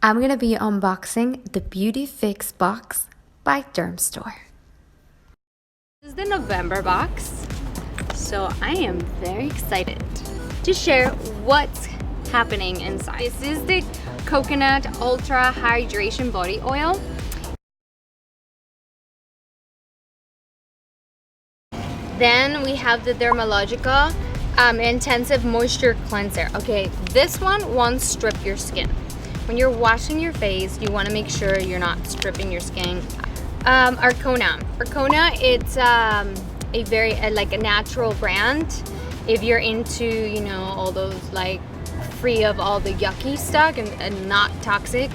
I'm going to be unboxing the BeautyFIX box by Dermstore. This is the November box, so I am very excited to share what's happening inside. This is the Coconut Ultra Hydration Body Oil. Then we have the Dermalogica Intensive Moisture Cleanser. Okay, this one won't strip your skin. When you're washing your face, you want to make sure you're not stripping your skin. Arcona, it's a very like a natural brand. If you're into, you know, all those like free of all the yucky stuff and not toxic,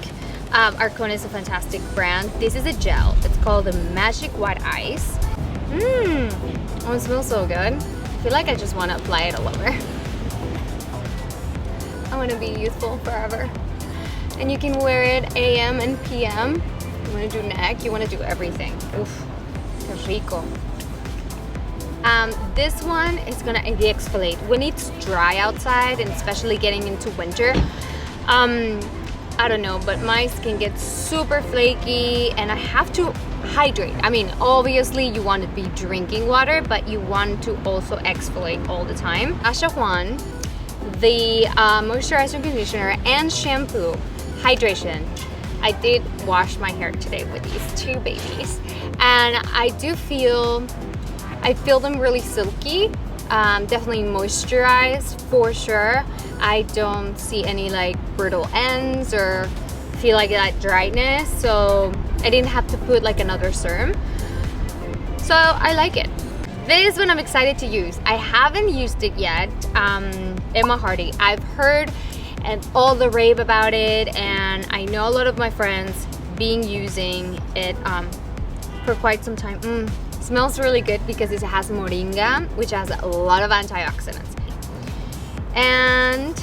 Arcona is a fantastic brand. This is a gel. It's called the Magic White Ice. Oh, it smells so good. I feel like I just want to apply it all over. I want to be youthful forever. And you can wear it AM and PM. You want to do neck, you want to do everything. Oof, qué rico. This one is gonna exfoliate. When it's dry outside, and especially getting into winter, I don't know, but my skin gets super flaky and I have to hydrate. I mean, obviously you want to be drinking water, but you want to also exfoliate all the time. Sachajuan, the moisturizing conditioner and shampoo, hydration. I did wash my hair today with these two babies, and I feel them really silky, definitely moisturized for sure. I don't see any like brittle ends or feel like that dryness, so I didn't have to put like another serum, so I like it. This one I'm excited to use. I haven't used it yet. Emma Hardy, I've heard and all the rave about it, and I know a lot of my friends using it for quite some time. Smells really good because it has moringa, which has a lot of antioxidants, and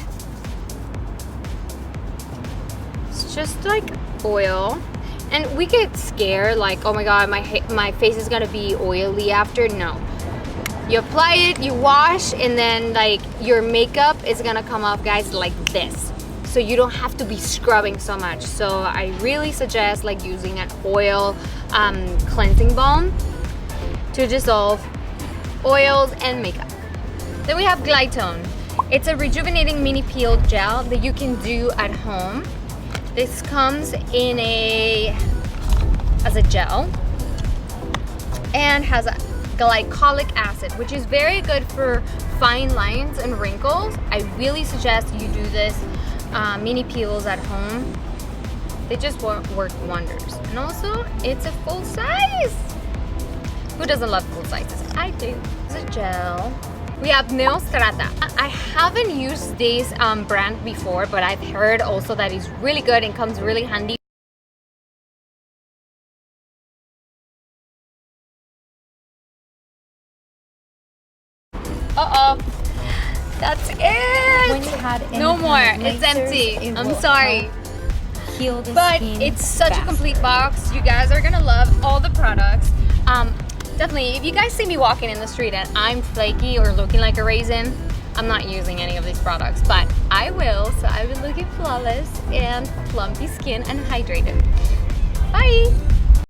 it's just like oil. And we get scared like, oh my god, my face is gonna be oily after. No, you apply it, you wash, and then like your makeup is gonna come off, guys, like this, so you don't have to be scrubbing so much. So I really suggest like using an oil cleansing balm to dissolve oils and makeup. Then we have Glytone. It's a rejuvenating mini peel gel that you can do at home. This comes in as a gel and has a glycolic acid, which is very good for fine lines and wrinkles. I really suggest you do this mini peels at home. They just work wonders. And also, it's a full size. Who doesn't love full sizes? I do. It's a gel. We have Nail Strata. I haven't used this brand before, but I've heard also that it's really good and comes really handy. That's it. When you had no more. It's empty. I'm sorry. Heal the but skin it's such fast. a complete box. You guys are gonna love all the products. Definitely, if you guys see me walking in the street and I'm flaky or looking like a raisin, I'm not using any of these products, but I will, so I will look flawless and plumpy skin and hydrated. Bye!